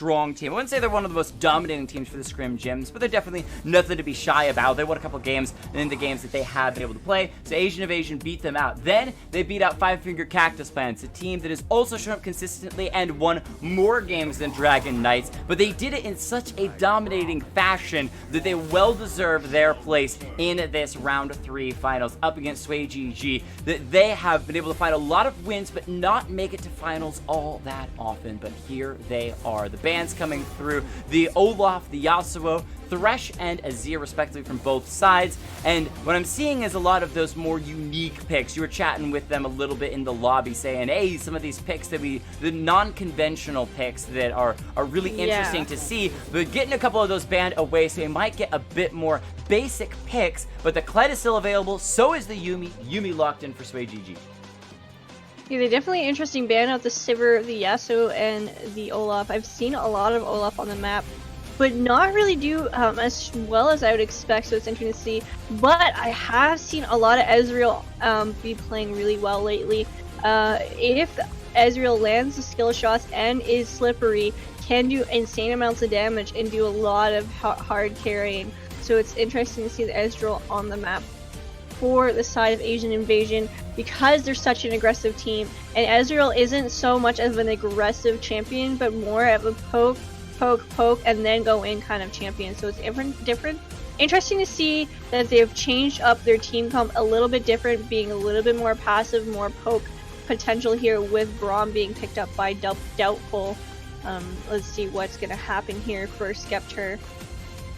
strong team. I wouldn't say they're one of the most dominating teams for the Scrim gyms, but they're definitely nothing to be shy about. They won a couple games in the games that they have been able to play, so Asian Invasion beat them out. Then they beat out Five Finger Cactus Plants, a team that has also shown up consistently and won more games than Dragon Knights, but they did it in such a dominating fashion that they well deserve their place in this round 3 finals up against SwayGG, that they have been able to find a lot of wins but not make it to finals all that often. But here they are, the bands coming through, the Olaf, the Yasuo, Thresh and Azir respectively from both sides, and what I'm seeing is a lot of those more unique picks. You were chatting with them a little bit in the lobby saying, hey, some of these picks that the non-conventional picks that are really interesting to see, but getting a couple of those banned away, so we might get a bit more basic picks, but the Kled is still available, so is the Yuumi locked in for SwayGG. Yeah, they're definitely interesting ban out the Sivir, the Yasuo, and the Olaf. I've seen a lot of Olaf on the map, but not really do as well as I would expect, so it's interesting to see. But I have seen a lot of Ezreal be playing really well lately. If Ezreal lands the skill shots and is slippery, can do insane amounts of damage and do a lot of hard carrying. So it's interesting to see the Ezreal on the map for the side of Asian Invasion, because they're such an aggressive team, and Ezreal isn't so much of an aggressive champion, but more of a poke, and then go in kind of champion. So it's different. Interesting to see that they've changed up their team comp a little bit different, being a little bit more passive, more poke potential here, with Braum being picked up by Doubtful. Let's see what's going to happen here for Skeptor.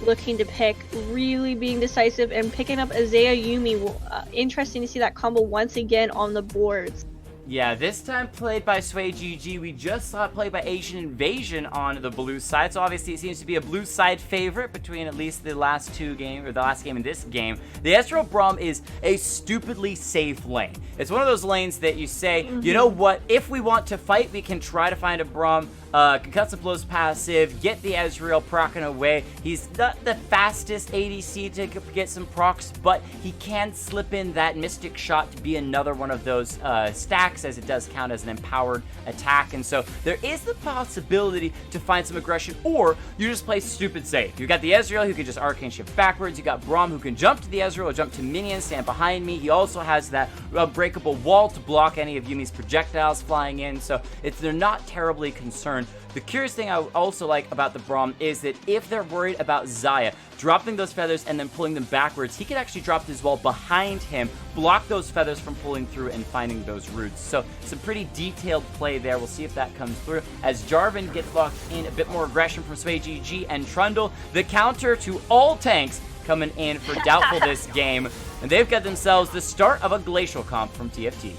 Looking to pick, really being decisive, and picking up Azaya Yuumi. Interesting to see that combo once again on the boards. Yeah, this time played by SwayGG. We just saw it played by Asian Invasion on the blue side, so obviously it seems to be a blue side favorite between at least the last two games, or the last game and this game. The Ezreal Braum is a stupidly safe lane. It's one of those lanes that you say, you know what, if we want to fight, we can try to find a Braum, Concussive Blows passive, get the Ezreal proccing away. He's not the fastest ADC to get some procs, but he can slip in that Mystic Shot to be another one of those stacks, as it does count as an empowered attack. And so there is the possibility to find some aggression, or you just play stupid safe. You got the Ezreal who can just arcane shift backwards. You got Braum who can jump to the Ezreal or jump to minions, stand behind me. He also has that breakable wall to block any of Yuumi's projectiles flying in, so they're not terribly concerned. The curious thing I also like about the Braum is that if they're worried about Xayah dropping those feathers and then pulling them backwards, he can actually drop his wall behind him, block those feathers from pulling through and finding those roots. So some pretty detailed play there. We'll see if that comes through as Jarvan gets locked in. A bit more aggression from SwayGG and Trundle, the counter to all tanks, coming in for Doubtful this game, and they've got themselves the start of a Glacial comp from TFT.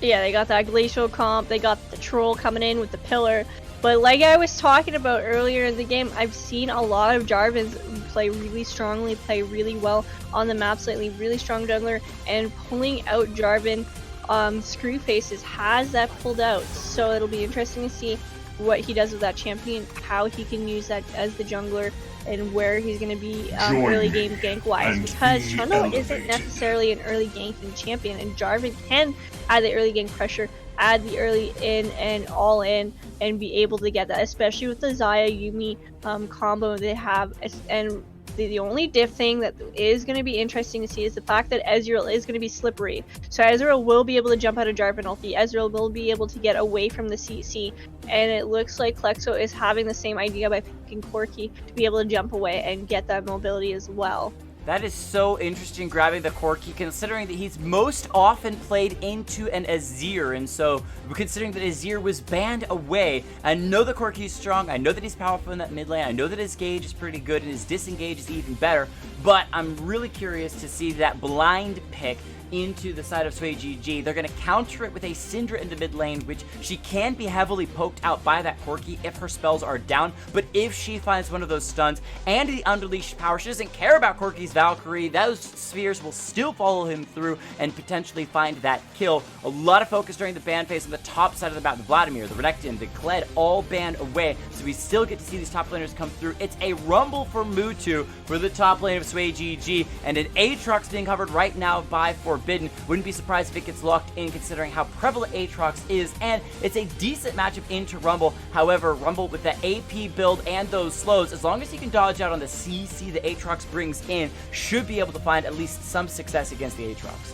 Yeah, they got that Glacial comp, they got the Troll coming in with the Pillar, but like I was talking about earlier in the game, I've seen a lot of Jarvans play really strongly, play really well on the maps lately, really strong jungler, and pulling out Jarvan, Screwfaces has that pulled out, so it'll be interesting to see what he does with that champion, how he can use that as the jungler, and where he's going to be early game gank wise, because Trundle isn't necessarily an early ganking champion, and Jarvan can add the early gank pressure, add the early in and all in, and be able to get that, especially with the Xayah Yuumi combo they have. And the only diff thing that is going to be interesting to see is the fact that Ezreal is going to be slippery. So Ezreal will be able to jump out of Jarvan ulti. Ezreal will be able to get away from the CC. And it looks like Klexo is having the same idea by picking Corki to be able to jump away and get that mobility as well. That is so interesting, grabbing the Corki, considering that he's most often played into an Azir, and so considering that Azir was banned away, I know the Corki is strong, I know that he's powerful in that mid lane, I know that his gauge is pretty good and his disengage is even better, but I'm really curious to see that blind pick into the side of SwayGG. They're going to counter it with a Syndra in the mid lane, which she can be heavily poked out by that Corki if her spells are down, but if she finds one of those stuns and the unleashed power, she doesn't care about Corki's Valkyrie, those spheres will still follow him through and potentially find that kill. A lot of focus during the ban phase on the top side of the map. The Vladimir, the Renekton, the Kled all banned away, so we still get to see these top laners come through. It's a rumble for Mutu for the top lane of SwayGG, and an Aatrox being covered right now by Forbidden. forbidden. Wouldn't be surprised if it gets locked in considering how prevalent Aatrox is, and it's a decent matchup into Rumble. However, Rumble with the AP build and those slows, as long as he can dodge out on the CC that Aatrox brings in, should be able to find at least some success against the Aatrox.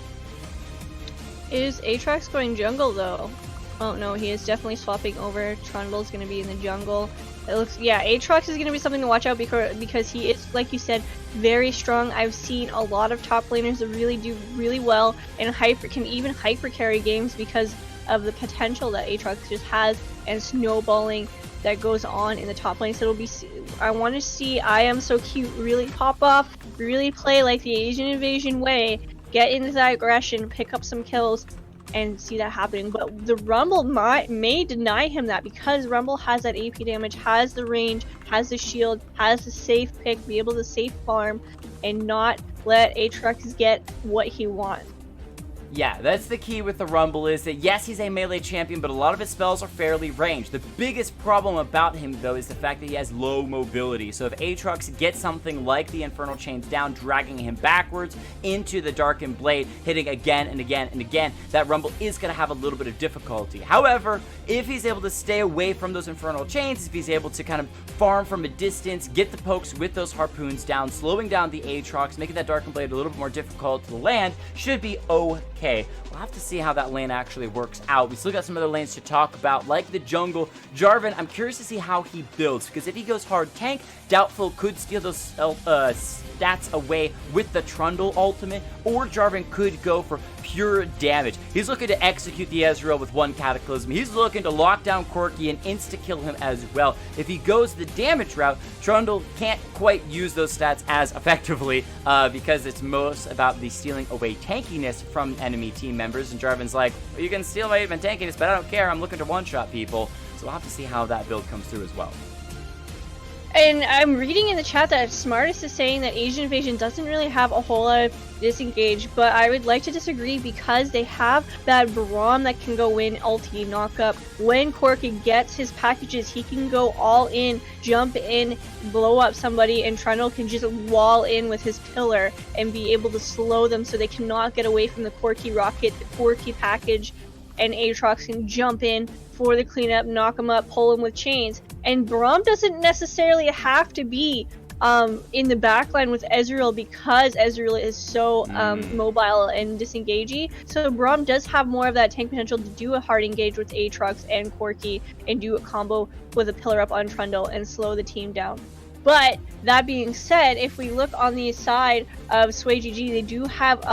Is Aatrox going jungle though? Oh no, he is definitely swapping over. Trundle's going to be in the jungle. It looks, yeah, Aatrox is going to be something to watch out because he is, like you said, very strong. I've seen a lot of top laners that really do really well and can even hyper carry games because of the potential that Aatrox just has and snowballing that goes on in the top lane. So it'll be, I want to see I Am So Cute really pop off, really play like the Asian Invasion way, get into that aggression, pick up some kills, and see that happening. But the Rumble may deny him that because Rumble has that AP damage, has the range, has the shield, has the safe pick, be able to safe farm, and not let Aatrox get what he wants. Yeah, that's the key with the Rumble, is that yes, he's a melee champion, but a lot of his spells are fairly ranged. The biggest problem about him, though, is the fact that he has low mobility. So if Aatrox gets something like the Infernal Chains down, dragging him backwards into the Darkened Blade, hitting again and again and again, that Rumble is going to have a little bit of difficulty. However, if he's able to stay away from those Infernal Chains, if he's able to kind of farm from a distance, get the pokes with those harpoons down, slowing down the Aatrox, making that Darkened Blade a little bit more difficult to land, should be okay. We'll have to see how that lane actually works out. We still got some other lanes to talk about, like the jungle. Jarvan, I'm curious to see how he builds, because if he goes hard tank, Doubtful could steal those stats away with the Trundle ultimate, or Jarvan could go for pure damage. He's looking to execute the Ezreal with one Cataclysm. He's looking to lock down Corki and insta-kill him as well. If he goes the damage route, Trundle can't quite use those stats as effectively because it's most about the stealing away tankiness from enemy team members, and Jarvan's like, well, you can steal my even tankiness, but I don't care, I'm looking to one-shot people. So we'll have to see how that build comes through as well. And I'm reading in the chat that Smartest is saying that Asian Invasion doesn't really have a whole lot of disengage, but I would like to disagree because they have that Braum that can go in, ulti, knock up. When Corki gets his packages, he can go all in, jump in, blow up somebody, and Trundle can just wall in with his pillar and be able to slow them so they cannot get away from the Corki rocket, the Corki package, and Aatrox can jump in for the cleanup, knock him up, pull him with chains. And Braum doesn't necessarily have to be in the backline with Ezreal because Ezreal is so mobile and disengagey. So Braum does have more of that tank potential to do a hard engage with Aatrox and Corki and do a combo with a pillar up on Trundle and slow the team down. But that being said, if we look on the side of SwayGG, they do have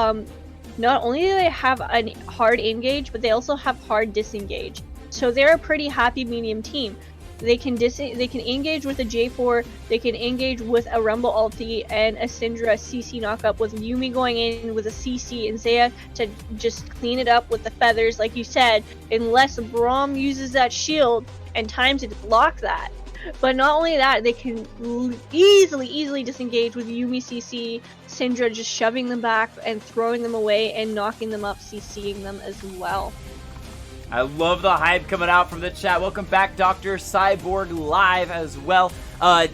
not only do they have a hard engage, but they also have hard disengage. So they're a pretty happy medium team. They can engage with a J4, they can engage with a Rumble ulti and a Syndra CC knockup with Yuumi going in with a CC and Zaya to just clean it up with the feathers, like you said, unless Braum uses that shield and times it to block that. But not only that, they can easily disengage with Yuumi CC, Syndra just shoving them back and throwing them away and knocking them up, CCing them as well. I love the hype coming out from the chat. Welcome back, Dr. Cyborg Live as well.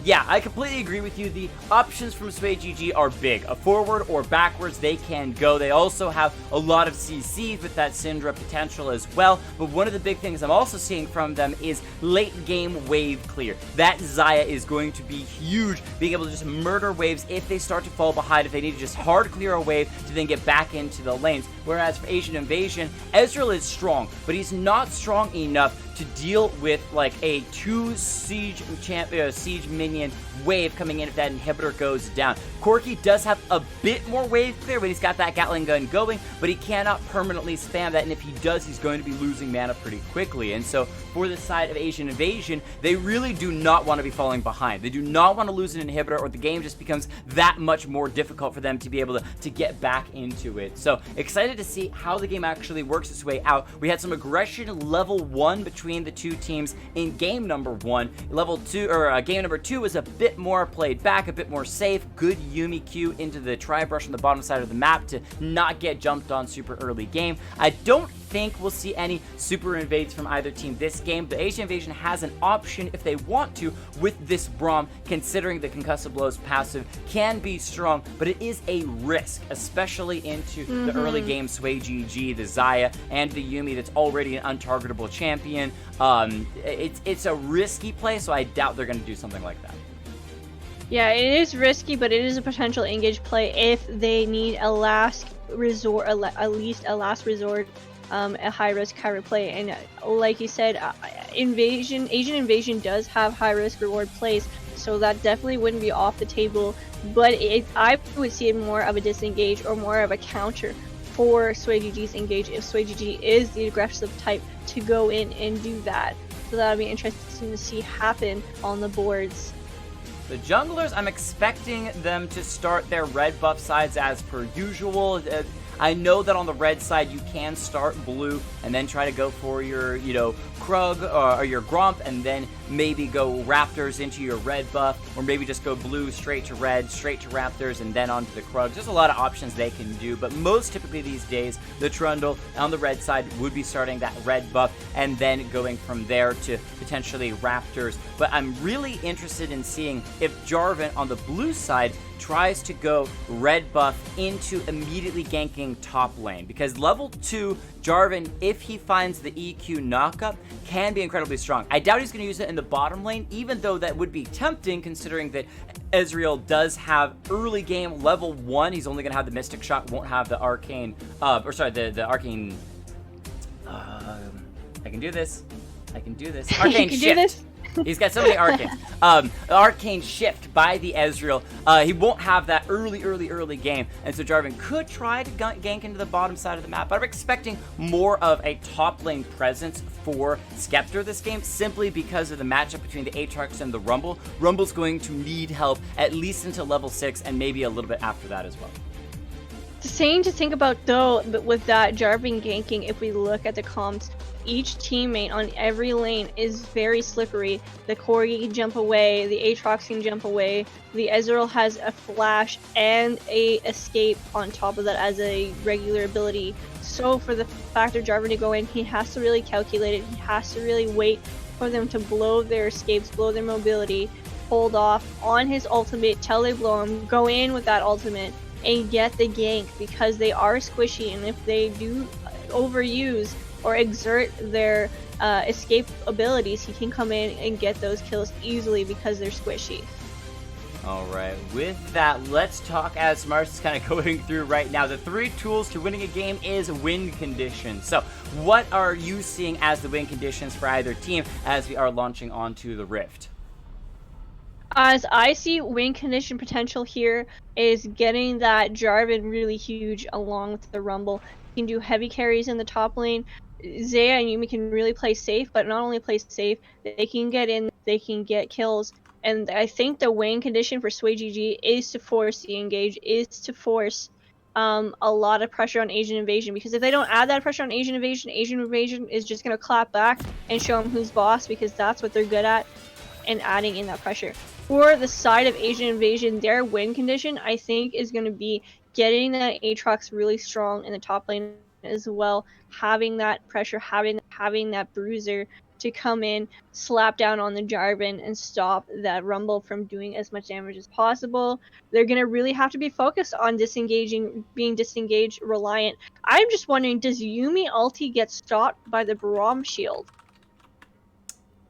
Yeah, I completely agree with you. The options from SwayGG are big. A forward or backwards, they can go. They also have a lot of CC with that Syndra potential as well. But one of the big things I'm also seeing from them is late game wave clear. That Zaya is going to be huge, being able to just murder waves if they start to fall behind, if they need to just hard clear a wave to then get back into the lanes. Whereas for Asian Invasion, Ezreal is strong, but he's not strong enough to deal with like a 2 siege minion wave coming in if that inhibitor goes down. Corki does have a bit more wave clear when he's got that Gatling gun going, but he cannot permanently spam that, and if he does, he's going to be losing mana pretty quickly. And so for the side of Asian Invasion, they really do not want to be falling behind. They do not want to lose an inhibitor, or the game just becomes that much more difficult for them to be able to get back into it. So excited to see how the game actually works its way out. We had some aggression level 1 between the two teams in game number 1. Game number 2 was a bit more played back, a bit more safe. Good Yuumi Q into the tri-brush on the bottom side of the map to not get jumped on super early game. I don't think we'll see any super invades from either team this game, but Asian Invasion has an option if they want to with this Braum, considering the Concussive Blows passive can be strong, but it is a risk, especially into the early game SwayGG, the Xayah, and the Yuumi that's already an untargetable champion. It's a risky play, so I doubt they're going to do something like that. Yeah, it is risky, but it is a potential engage play if they need a last resort, at least a last resort, a high-risk, high play. And like you said, Asian Invasion does have high-risk reward plays, so that definitely wouldn't be off the table. But I would see it more of a disengage or more of a counter for SwayGG's engage if SwayGG is the aggressive type to go in and do that. So that would be interesting to see happen on the boards. The junglers, I'm expecting them to start their red buff sides as per usual. I know that on the red side you can start blue and then try to go for your, Krug or your Gromp and then maybe go Raptors into your red buff, or maybe just go blue straight to red, straight to Raptors, and then onto the Krug. There's a lot of options they can do, but most typically these days, the Trundle on the red side would be starting that red buff and then going from there to potentially Raptors. But I'm really interested in seeing if Jarvan on the blue side tries to go red buff into immediately ganking top lane, because level 2 Jarvan, if he finds the EQ knockup, can be incredibly strong. I doubt he's going to use it in the bottom lane, even though that would be tempting considering that Ezreal does have early game level 1. He's only going to have the Mystic Shot, won't have the Arcane, the Arcane, I can do this. Arcane Shift. He's got so many Arcanes. Arcane Shift by the Ezreal. He won't have that early game, and so Jarvan could try to gank into the bottom side of the map, but I'm expecting more of a top lane presence for Skeptor this game, simply because of the matchup between the Aatrox and the Rumble. Rumble's going to need help at least until level 6, and maybe a little bit after that as well. The same to think about though, but with that Jarvan ganking, if we look at the comps, each teammate on every lane is very slippery. The Corgi can jump away, the Aatrox can jump away, the Ezreal has a flash and a escape on top of that as a regular ability. So for the fact of Jarvan to go in, he has to really calculate it, he has to really wait for them to blow their escapes, blow their mobility, hold off on his ultimate till they blow him, go in with that ultimate, and get the gank, because they are squishy, and if they do overuse or exert their escape abilities, he can come in and get those kills easily because they're squishy. Alright, with that, let's talk, as Mars is kind of going through right now. The 3 tools to winning a game is win conditions. So, what are you seeing as the win conditions for either team as we are launching onto the Rift? As I see win condition potential here is getting that Jarvan really huge along with the Rumble. He can do heavy carries in the top lane. Xayah and Yuumi can really play safe, but not only play safe, they can get in, they can get kills. And I think the win condition for SwayGG is to force the engage, is to force a lot of pressure on Asian Invasion, because if they don't add that pressure on Asian Invasion is just going to clap back and show them who's boss, because that's what they're good at, and adding in that pressure. For the side of Asian Invasion, their win condition, I think, is going to be getting that Aatrox really strong in the top lane as well, having that pressure, having that bruiser to come in, slap down on the Jarvan, and stop that Rumble from doing as much damage as possible. They're going to really have to be focused on being disengaged reliant. I'm just wondering, does Yuumi ulti get stopped by the Braum shield?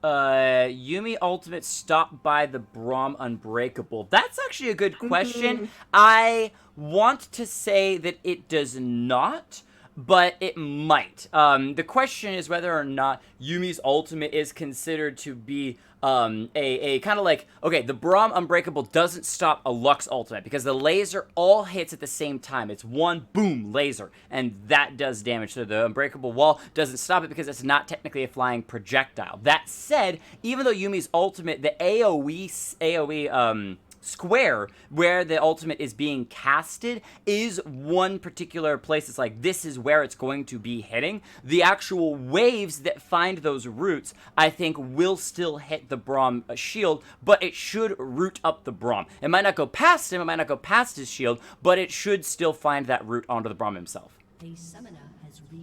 Yuumi ultimate stopped by the Braum Unbreakable. That's actually a good question. I want to say that it does not, but it might. The question is whether or not Yumi's ultimate is considered to be a kind of like, okay, the Braum Unbreakable doesn't stop a Lux ultimate because the laser all hits at the same time. It's one boom laser, and that does damage. So the Unbreakable Wall doesn't stop it because it's not technically a flying projectile. That said, even though Yumi's ultimate, the AoE square where the ultimate is being casted is one particular place. It's like, this is where it's going to be hitting. The actual waves that find those roots, I think, will still hit the Braum shield, but it should root up the Braum. It might not go past him, it might not go past his shield, but it should still find that route onto the Braum himself. A summoner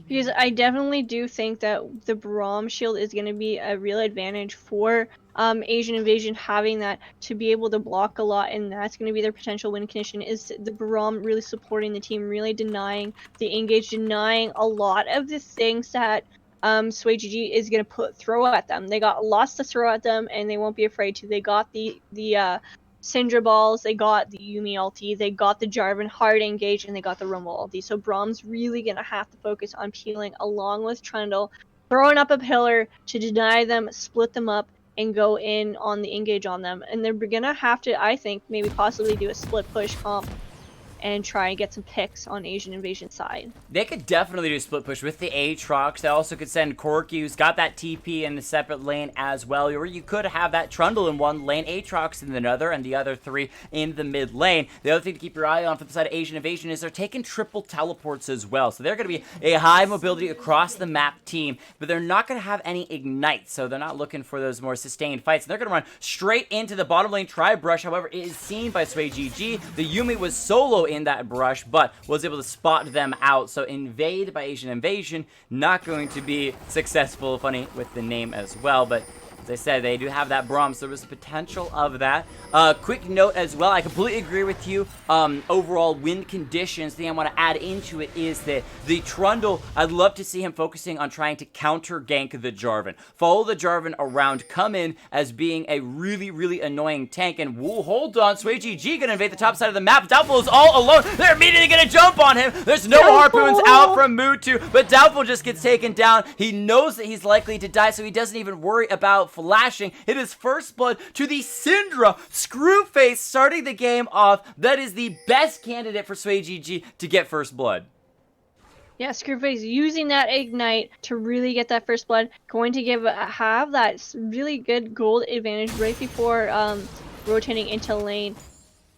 Because I definitely do think that the Braum shield is going to be a real advantage for Asian Invasion, having that to be able to block a lot, and that's going to be their potential win condition, is the Braum really supporting the team, really denying the engage, denying a lot of the things that SwayGG is going to throw at them. They got lots to throw at them, and they won't be afraid to. They got the Syndra balls, they got the Yuumi ulti, they got the Jarvan hard engage, and they got the Rumble ulti. So Braum's really gonna have to focus on peeling along with Trundle, throwing up a pillar to deny them, split them up, and go in on the engage on them. And they're gonna have to, I think, maybe possibly do a split push comp and try and get some picks on Asian Invasion side. They could definitely do split push with the Aatrox. They also could send Corki, who's got that TP in a separate lane as well. Or you could have that Trundle in one lane, Aatrox in another, and the other three in the mid lane. The other thing to keep your eye on for the side of Asian Invasion is they're taking triple teleports as well. So they're going to be a high mobility across the map team, but they're not going to have any ignite. So they're not looking for those more sustained fights. And they're going to run straight into the bottom lane tri-brush. However, it is seen by SwayGG. The Yuumi was solo in that brush, but was able to spot them out. So invade by Asian Invasion, not going to be successful. Funny with the name as well, but as I said, they do have that Braum, so there was the potential of that. Quick note as well, I completely agree with you. Overall win conditions, the thing I want to add into it is that the Trundle, I'd love to see him focusing on trying to counter gank the Jarvan. Follow the Jarvan around, come in as being a really, really annoying tank, and whoa, hold on, SwayGG gonna invade the top side of the map. Doubtful is all alone. They're immediately gonna jump on him. There's no harpoons out from Mutu, but Doubtful just gets taken down. He knows that he's likely to die, so he doesn't even worry about flashing. It is first blood to the Syndra. Screwface starting the game off. That is the best candidate for SwayGG to get first blood. Yeah, Screwface using that ignite to really get that first blood. Going to have that really good gold advantage right before rotating into lane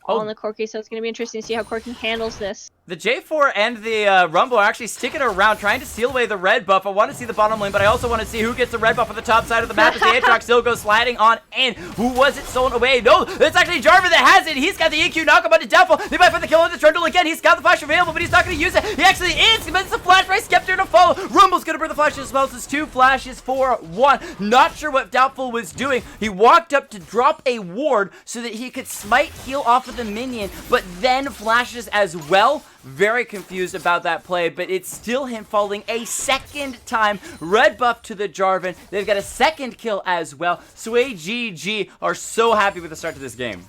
on the Corki. So it's going to be interesting to see how Corki handles this. The J4 and the Rumble are actually sticking around, trying to steal away the red buff. I want to see the bottom lane, but I also want to see who gets the red buff on the top side of the map as the Aatrox still goes sliding on in. Who was it stolen away? No, it's actually Jarvan that has it. He's got the EQ knock-up onto Doubtful. They might find the kill on the Trundle again. He's got the flash available, but he's not going to use it. He actually is, but it's a flash by Skeptor to follow. Rumble's going to burn the flash as well, so it's 2 flashes for 1. Not sure what Doubtful was doing. He walked up to drop a ward so that he could smite heal off of the minion, but then flashes as well. Very confused about that play, but it's still him falling a second time. Red buff to the Jarvan. They've got a second kill as well. SwayGG are so happy with the start to this game.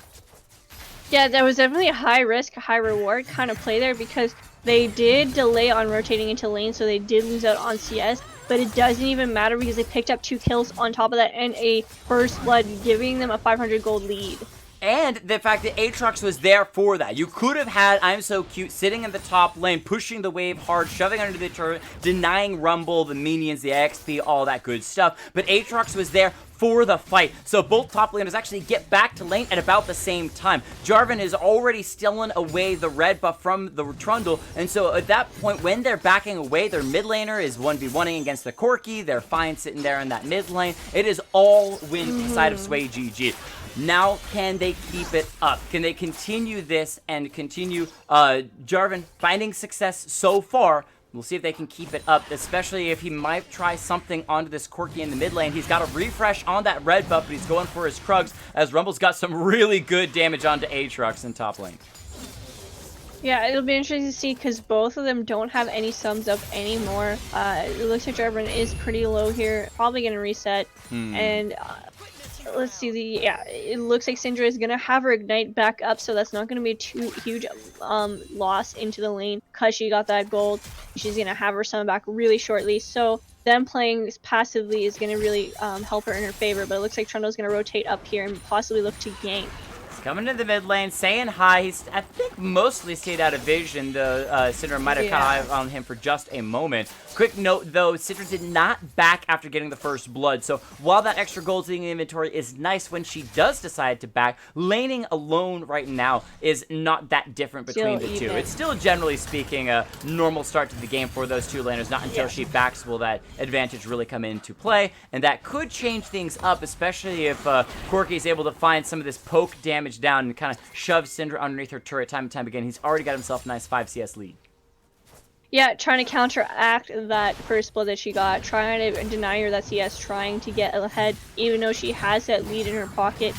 Yeah, that was definitely a high risk, high reward kind of play there because they did delay on rotating into lane, so they did lose out on CS. But it doesn't even matter because they picked up 2 kills on top of that and a first blood, giving them a 500 gold lead. And the fact that Aatrox was there for that. You could have had I'm So Cute sitting in the top lane, pushing the wave hard, shoving under the turret, denying Rumble, the minions, the XP, all that good stuff. But Aatrox was there for the fight. So both top laners actually get back to lane at about the same time. Jarvan is already stealing away the red buff from the Trundle. And so at that point, when they're backing away, their mid laner is 1v1ing against the Corki. They're fine sitting there in that mid lane. It is all win side of SwayGG. Now, can they keep it up? Can they continue this and continue Jarvan finding success so far? We'll see if they can keep it up, especially if he might try something onto this Corki in the mid lane. He's got a refresh on that red buff, but he's going for his Krugs as Rumble's got some really good damage onto Aatrox in top lane. Yeah, it'll be interesting to see because both of them don't have any sums up anymore. It looks like Jarvan is pretty low here, probably going to reset. And let's see, it looks like Syndra is going to have her ignite back up, so that's not going to be too huge loss into the lane because she got that gold. She's going to have her summon back really shortly, so them playing passively is going to really help her in her favor, but it looks like Trundle's going to rotate up here and possibly look to gank. Coming to the mid lane, saying hi. He's, I think, mostly stayed out of vision. The Syndra might have caught eye on him for just a moment. Quick note, though, Syndra did not back after getting the first blood. So while that extra gold in the inventory is nice when she does decide to back, laning alone right now is not that different between the two. It's still, generally speaking, a normal start to the game for those two laners. Not until she backs will that advantage really come into play. And that could change things up, especially if Corki is able to find some of this poke damage down and kind of shove Syndra underneath her turret time and time again. He's already got himself a nice 5 CS lead. Yeah, trying to counteract that first blood that she got, trying to deny her that CS, trying to get ahead, even though she has that lead in her pocket.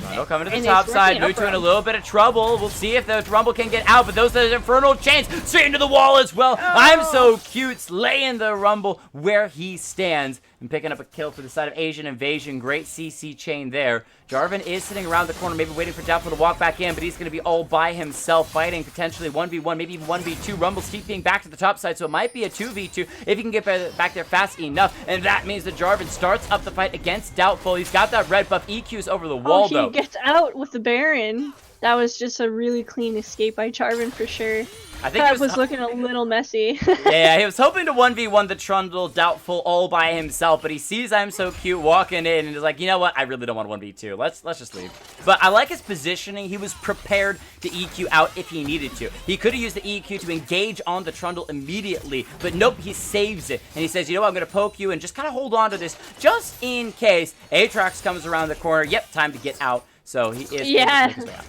Rondo coming to the And top it's side, working out Mutu for in a him. little bit of trouble. We'll see if the Rumble can get out, but those are the Infernal Chains straight into the wall as well. I'm So Cute slaying the Rumble where he stands and picking up a kill for the side of Asian Invasion. Great CC chain there. Jarvan is sitting around the corner, maybe waiting for Doubtful to walk back in, but he's going to be all by himself, fighting potentially 1v1, maybe even 1v2. Rumble's keep being back to the top side, so it might be a 2v2 if he can get back there fast enough, and that means that Jarvan starts up the fight against Doubtful. He's got that red buff. EQ's over the wall, though. He gets out with the Baron. That was just a really clean escape by Jarvan for sure. I think That was looking a little messy. Yeah, he was hoping to 1v1 the Trundle Doubtful all by himself, but he sees I'm So Cute walking in and is like, you know what? I really don't want 1v2. Let's just leave. But I like his positioning. He was prepared to EQ out if he needed to. He could have used the EQ to engage on the Trundle immediately, but nope, he saves it. And he says, you know what? I'm going to poke you and just kind of hold on to this just in case Aatrox comes around the corner. Yep, time to get out. So he is able to make his way out.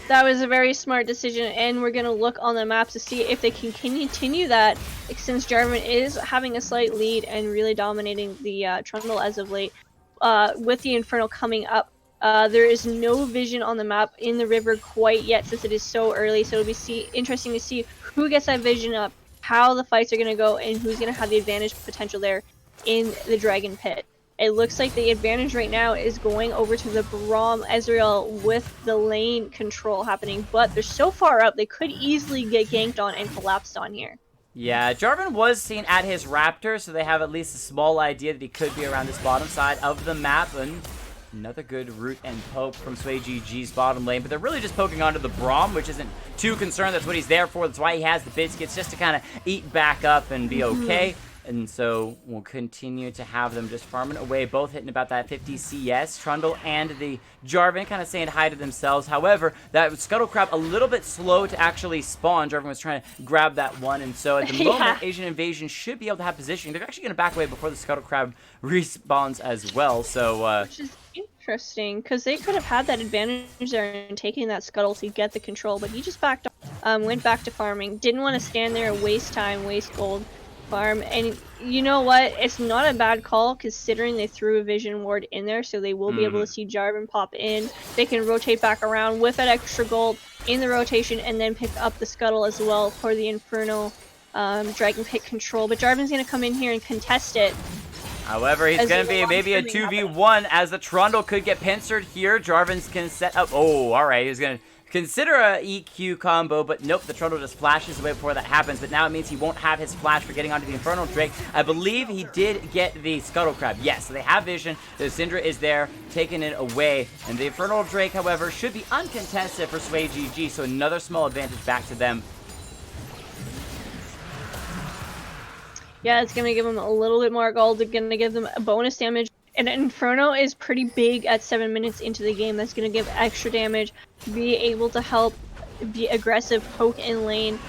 That was a very smart decision, and we're going to look on the map to see if they can continue that, since Jarvan is having a slight lead and really dominating the Trundle as of late. With the Inferno coming up, there is no vision on the map in the river quite yet, since it is so early, so it'll be interesting to see who gets that vision up, how the fights are going to go, and who's going to have the advantage potential there in the Dragon Pit. It looks like the advantage right now is going over to the Braum Ezreal with the lane control happening, but they're so far up they could easily get ganked on and collapsed on here. Yeah, Jarvan was seen at his Raptor, so they have at least a small idea that he could be around this bottom side of the map, and another good root and poke from SwayGG's bottom lane, but they're really just poking onto the Braum, which isn't too concerned. That's what he's there for. That's why he has the biscuits, just to kind of eat back up and be okay. And so we'll continue to have them just farming away, both hitting about that 50 CS. Trundle and the Jarvan kind of saying hi to themselves. However, that Scuttle Crab a little bit slow to actually spawn. Jarvan was trying to grab that one, and so at the moment, Asian Invasion should be able to have positioning. They're actually going to back away before the Scuttle Crab respawns as well. So, which is interesting, because they could have had that advantage there in taking that Scuttle to get the control, but he just backed off, went back to farming. Didn't want to stand there and waste time, waste gold. Farm, and you know what, it's not a bad call considering they threw a vision ward in there, so they will be able to see Jarvan pop in. They can rotate back around with that extra gold in the rotation and then pick up the Scuttle as well for the Inferno Dragon Pit control, but Jarvan's going to come in here and contest it. However, he's going to be maybe a 2v1 as the Trundle could get pincered here. Jarvan's going to set up, oh, alright, he's going to consider a EQ combo, but nope, the Trundle just flashes away before that happens, but now it means he won't have his flash for getting onto the Infernal Drake. I believe he did get the Scuttle Crab. Yes, so they have vision. The Syndra is there, taking it away, and the Infernal Drake, however, should be uncontested for SwayGG, so another small advantage back to them. Yeah, it's going to give them a little bit more gold. It's going to give them a bonus damage. And Inferno is pretty big at 7 minutes into the game. That's going to give extra damage, be able to help be aggressive, poke in lane,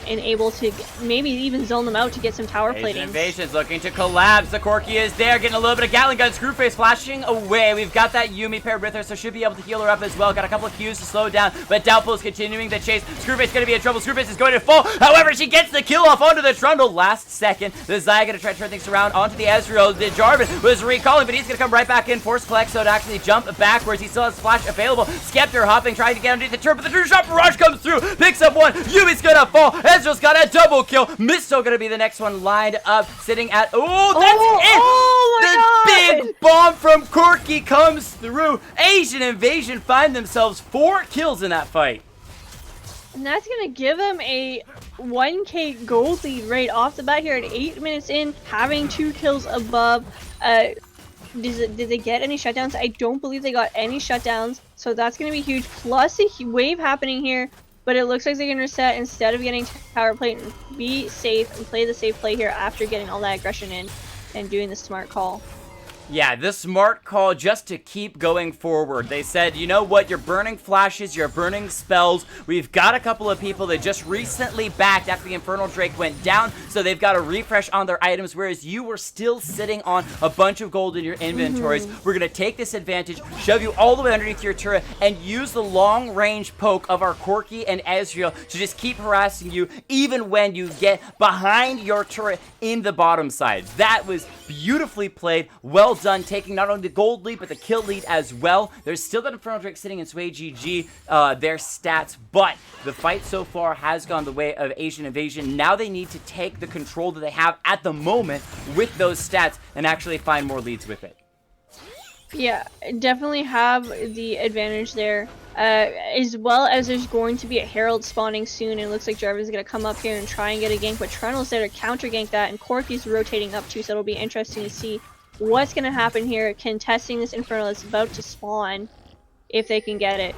and able to maybe even zone them out to get some tower plating. Invasion's looking to collapse. The Corki is there, getting a little bit of Gatling gun. Screwface flashing away. We've got that Yuumi paired with her, so should be able to heal her up as well. Got a couple of Qs to slow down, but Doubtful is continuing the chase. Screwface going to be in trouble. Screwface is going to fall. However, she gets the kill off onto the Trundle last second. The Xayah going to try to turn things around onto the Ezreal. The Jarvan was recalling, but he's going to come right back in. Force Collect, so to actually jump backwards. He still has Flash available. Skeptor hopping, trying to get underneath the turret, but the True Shot Barrage comes through. Picks up one. Yuumi's going to fall. Ezreal's got a double kill. Misto gonna be the next one lined up, sitting at, oh, that's it! The big bomb from Corki comes through. Asian Invasion find themselves 4 kills in that fight. And that's gonna give them a 1k gold lead right off the bat here at 8 minutes in, having 2 kills above. Did they get any shutdowns? I don't believe they got any shutdowns, so that's gonna be huge. Plus a wave happening here. But it looks like they're going to reset instead of getting tower plate and be safe and play the safe play here after getting all that aggression in and doing the smart call. Yeah, the smart call just to keep going forward. They said, you know what, you're burning flashes, you're burning spells. We've got a couple of people that just recently backed after the Infernal Drake went down, so they've got a refresh on their items, whereas you were still sitting on a bunch of gold in your inventories. We're going to take this advantage, shove you all the way underneath your turret, and use the long-range poke of our Corki and Ezreal to just keep harassing you, even when you get behind your turret in the bottom side. That was beautifully played, well done, taking not only the gold lead, but the kill lead as well. There's still that Infernal Drake sitting in SwayGG, their stats, but the fight so far has gone the way of Asian Invasion. Now they need to take the control that they have at the moment with those stats and actually find more leads with it. Yeah, definitely have the advantage there. As well as there's going to be a Herald spawning soon, and it looks like Jarvan's going to come up here and try and get a gank, but Trundle's there to counter gank that, and Corki's rotating up too, so it'll be interesting to see what's going to happen here, contesting this Infernal that's about to spawn, if they can get it.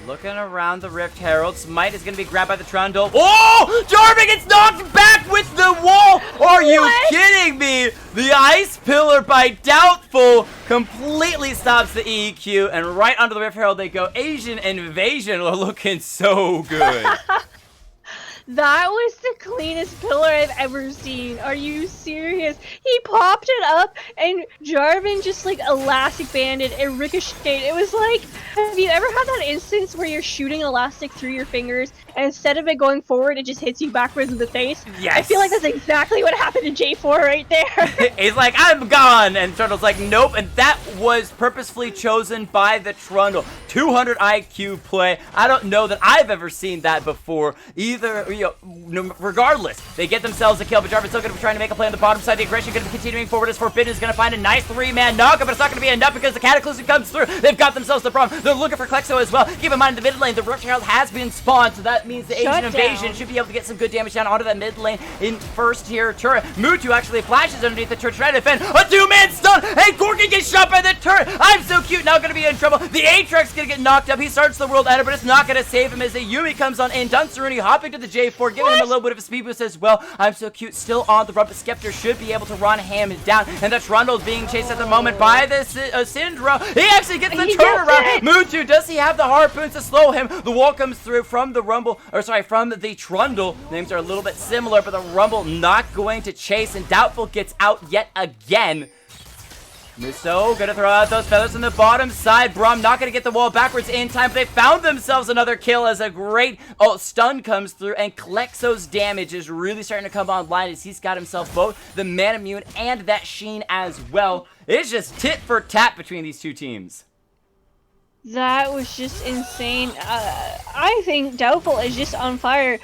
Looking around the Rift Herald, Smite is going to be grabbed by the Trundle. Oh! Jarvan gets knocked back with the wall! Are you kidding me? The Ice Pillar by Doubtful completely stops the EQ, and right under the Rift Herald they go. Asian Invasion are looking so good. That was the cleanest pillar I've ever seen. Are you serious? He popped it up and Jarvan just like elastic banded and ricocheted. It was like, have you ever had that instance where you're shooting elastic through your fingers and instead of it going forward, it just hits you backwards in the face? Yes. I feel like that's exactly what happened to J4 right there. He's like, I'm gone. And Trundle's like, nope. And that was purposefully chosen by the Trundle. 200 IQ play. I don't know that I've ever seen that before either. Regardless, they get themselves a kill, but Jarvan's still going to be trying to make a play on the bottom side. The aggression going to be continuing forward as Forbidden is going to find a nice 3-man knockup, but it's not going to be enough because the Cataclysm comes through. They've got themselves the problem. They're looking for Klexo as well. Keep in mind, in the mid lane, the Rift Herald has been spawned, so that means the Asian Invasion should be able to get some good damage down onto that mid lane in first tier turret. Mutu actually flashes underneath the turret, trying to defend a 2-man stun, and Corki gets shot by the turret. I'm so cute, now going to be in trouble. The Aatrox going to get knocked up. He starts the world ender, but it's not going to save him as a Yumi comes on in. Dunsaruni hopping to the J4, giving him a little bit of a speed boost as well. I'm so cute, still on the run, but Skeptor should be able to run him down, and the Trundle's being chased at the moment by the Syndra. He actually gets the turnaround. Mutu, does he have the harpoons to slow him? The wall comes through from the Rumble, or sorry, from the Trundle. Names are a little bit similar, but the Rumble not going to chase, and Doubtful gets out yet again. Muso gonna throw out those feathers on the bottom side. Braum not gonna get the wall backwards in time, but they found themselves another kill as a great stun comes through, and Klexo's damage is really starting to come online as he's got himself both the Manamune and that Sheen as well. It's just tit for tat between these two teams. That was just insane. I think Doubtful is just on fire.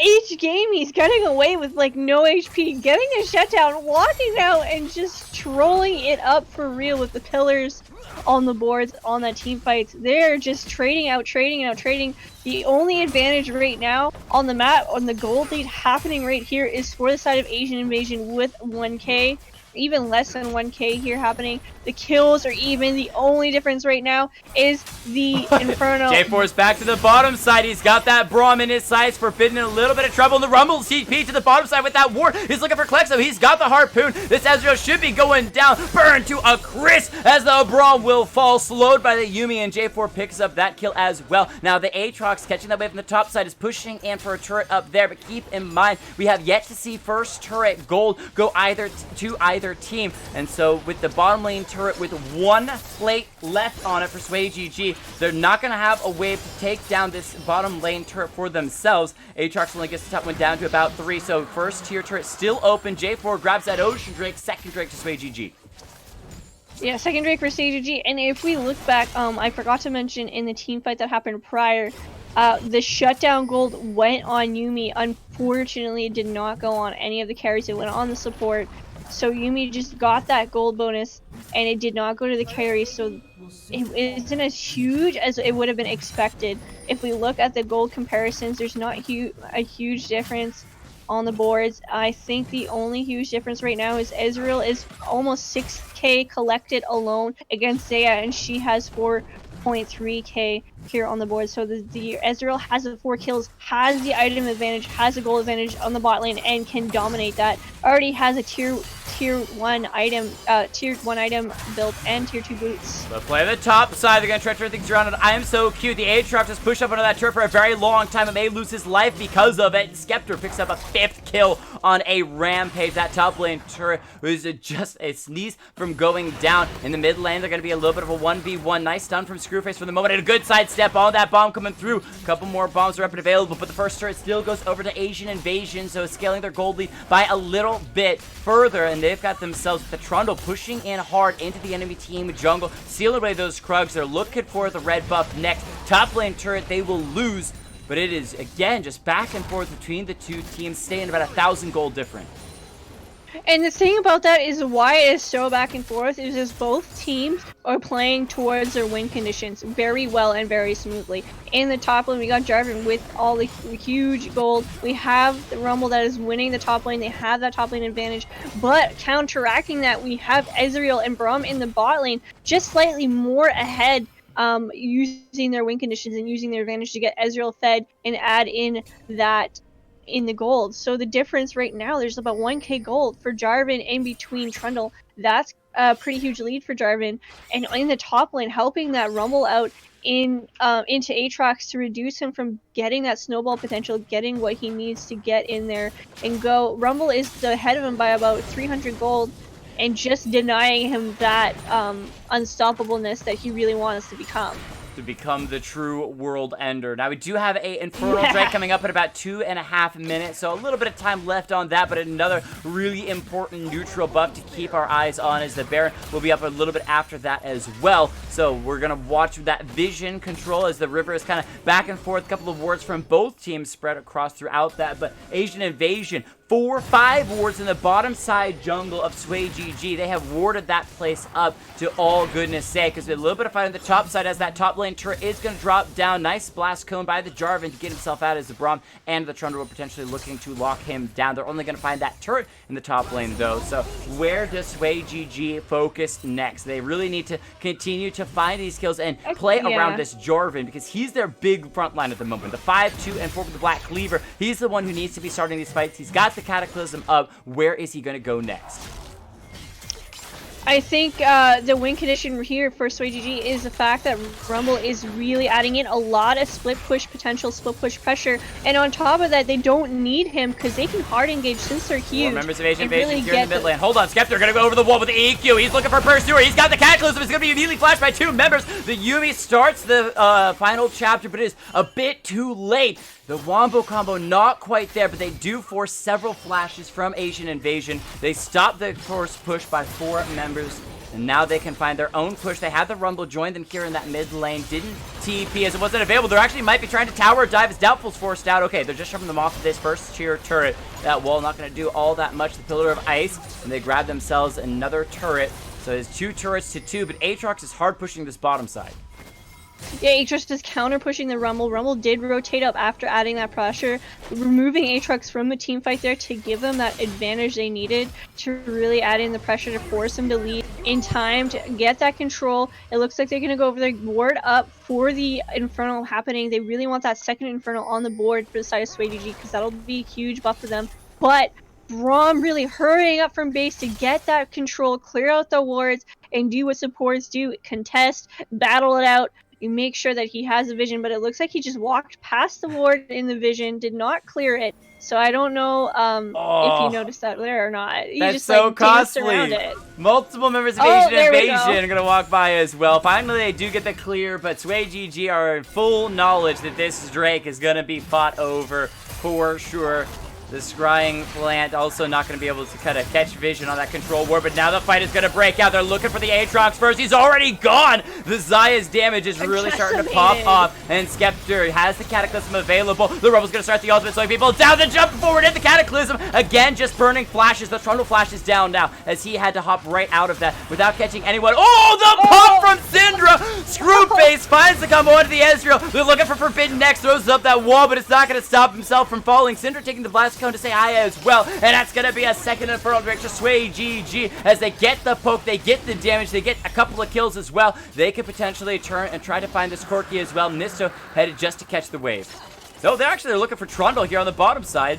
Each game he's getting away with like no HP, getting a shutdown, walking out and just trolling it up for real with the pillars on the boards on that team fights. They're just trading out. The only advantage right now on the map, on the gold lead happening right here, is for the side of Asian Invasion with 1k. Even less than 1k here happening. The kills are even. The only difference right now is the Inferno. J4 is back to the bottom side. He's got that Braum in his sights. Forbidden in a little bit of trouble. And the Rumble CP to the bottom side with that ward. He's looking for Klexo. He's got the harpoon. This Ezreal should be going down. Burned to a crisp as the Braum will fall. Slowed by the Yumi, and J4 picks up that kill as well. Now the Aatrox catching that wave from the top side is pushing in for a turret up there. But keep in mind, we have yet to see first turret gold go to either team. And so with the bottom lane turret with one plate left on it for SwayGG, they're not going to have a wave to take down this bottom lane turret for themselves. Aatrox only gets the top one down to about 3, so first tier turret still open. J4 grabs that Ocean Drake, second Drake to SwayGG. Yeah, second Drake for SwayGG, and if we look back, I forgot to mention in the team fight that happened prior, the shutdown gold went on Yumi. Unfortunately, it did not go on any of the carries. It went on the support. So Yumi just got that gold bonus, and it did not go to the carry, so it isn't as huge as it would have been expected. If we look at the gold comparisons, there's not a huge difference on the boards. I think the only huge difference right now is Ezreal is almost 6k collected alone against Zaya, and she has 4.3k here on the board. So the Ezreal has the 4 kills, has the item advantage, has a gold advantage on the bot lane, and can dominate that. Already has a tier tier 1 item built and tier 2 boots. They'll play the top side. They're going to try to turn things around. And I am so cute. The Aatrox just pushed up under that turret for a very long time. It may lose his life because of it. Skeptor picks up a 5th kill on a rampage. That top lane turret was just a sneeze from going down. In the mid lane, they're going to be a little bit of a 1v1. Nice stun from Screwface for the moment. And a good sidestep on that bomb coming through. A couple more bombs are up and available. But the first turret still goes over to Asian Invasion. So scaling their gold lead by a little bit further. And they've got themselves the Trundle pushing in hard into the enemy team jungle. Sealing away those Krugs. They're looking for the red buff next. Top lane turret they will lose. But it is, again, just back and forth between the two teams, staying about 1,000 gold different. And the thing about that is why it is so back and forth is just both teams are playing towards their win conditions very well and very smoothly. In the top lane, we got Jarvan with all the huge gold. We have the Rumble that is winning the top lane. They have that top lane advantage. But counteracting that, we have Ezreal and Braum in the bot lane just slightly more ahead, using their win conditions and using their advantage to get Ezreal fed and add in that in the gold. So the difference right now, there's about 1k gold for Jarvan in between Trundle. That's a pretty huge lead for Jarvan. And in the top lane, helping that Rumble out into Aatrox to reduce him from getting that snowball potential, getting what he needs to get in there and go. Rumble is ahead of him by about 300 gold and just denying him that unstoppableness that he really wants to become. To become the true world ender. Now we do have a Infernal Drake coming up in about 2.5 minutes, so a little bit of time left on that, but another really important neutral buff to keep our eyes on as the Baron will be up a little bit after that as well. So we're gonna watch that vision control as the river is kind of back and forth. A couple of wards from both teams spread across throughout that, but Asian Invasion 4-5 wards in the bottom side jungle of SwayGG. They have warded that place up to all goodness sake. Because a little bit of fight on the top side as that top lane turret is going to drop down. Nice blast cone by the Jarvan to get himself out as the Braum and the Trundle are potentially looking to lock him down. They're only going to find that turret in the top lane though. So where does SwayGG focus next? They really need to continue to find these kills and play around this Jarvan because he's their big front line at the moment. The 5, 2, and 4 with the Black Cleaver. He's the one who needs to be starting these fights. He's got the Cataclysm up. Where is he going to go next? I think the win condition here for SwayGG is the fact that Rumble is really adding in a lot of split push potential, split push pressure, and on top of that, they don't need him because they can hard engage since they're huge. More members of Asian Invasion here in the mid lane. Hold on, Skeptor gonna go over the wall with the EQ. He's looking for Pursuer. He's got the Cataclysm. It's gonna be immediately flashed by 2 members. The Yuumi starts the final chapter, but it is a bit too late. The Wombo combo not quite there, but they do force several flashes from Asian Invasion. They stop the force push by 4 members, and now they can find their own push. They had the Rumble join them here in that mid lane. Didn't TP as it wasn't available. They actually might be trying to tower dive as Doubtful's forced out. Okay, they're just shoving them off of this first tier turret. That wall not going to do all that much. The Pillar of Ice, and they grab themselves another turret. So it's 2 turrets to 2, but Aatrox is hard pushing this bottom side. Yeah, Aatrox is counter pushing the Rumble. Rumble did rotate up after adding that pressure, removing Aatrox from the team fight there to give them that advantage they needed to really add in the pressure to force them to lead in time to get that control. It looks like they're going to go over the ward up for the Infernal happening. They really want that second Infernal on the board for the side of SwayGG because that'll be a huge buff for them. But Braum really hurrying up from base to get that control, clear out the wards, and do what supports do, contest, battle it out. You make sure that he has a vision, but it looks like he just walked past the ward in the vision, did not clear it. So I don't know if you noticed that there or not. He That's just, so like, costly. Multiple members of Asian Invasion are going to walk by as well. Finally, they do get the clear, but SwayGG are in full knowledge that this Drake is going to be fought over for sure. The Scrying Plant also not going to be able to kind of catch vision on that control ward, but now the fight is going to break out. They're looking for the Aatrox first. He's already gone. The Zaya's damage is really starting to pop off, and Skeptor has the Cataclysm available. The Rumble's going to start the ultimate, slowing people down. The jump forward in the Cataclysm. Again, just burning flashes. The Trundle flash is down now, as he had to hop right out of that without catching anyone. Oh, the pop from Syndra! Screwface finds the combo onto the Ezreal. They're looking for Forbidden Next, throws up that wall, but it's not going to stop himself from falling. Syndra taking the blast cone to say hi as well, and that's going to be a second Infernal Drake to SwayGG as they get the poke, they get the damage, they get a couple of kills as well. They could potentially turn and try to find this Corki as well. Nisto headed just to catch the wave. So they're looking for Trundle here on the bottom side.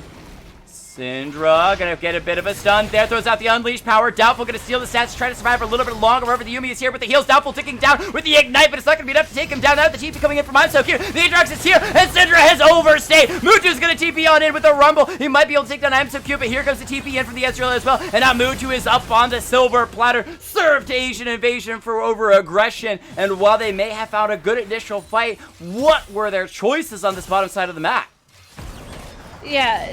Syndra gonna get a bit of a stun there, throws out the unleashed power. Doubtful gonna steal the stats, try to survive for a little bit longer. However, the Yumi is here with the heals. Doubtful ticking down with the ignite, but it's not gonna be enough to take him down. Now the TP coming in from Imso here. The Aatrox is here, and Syndra has overstayed. Mutu's gonna TP on in with a rumble. He might be able to take down Imso, but here comes the TP in from the Ezreal as well. And now Mutu is up on the silver platter. Serve to Asian Invasion for over aggression. And while they may have found a good initial fight, what were their choices on this bottom side of the map? Yeah,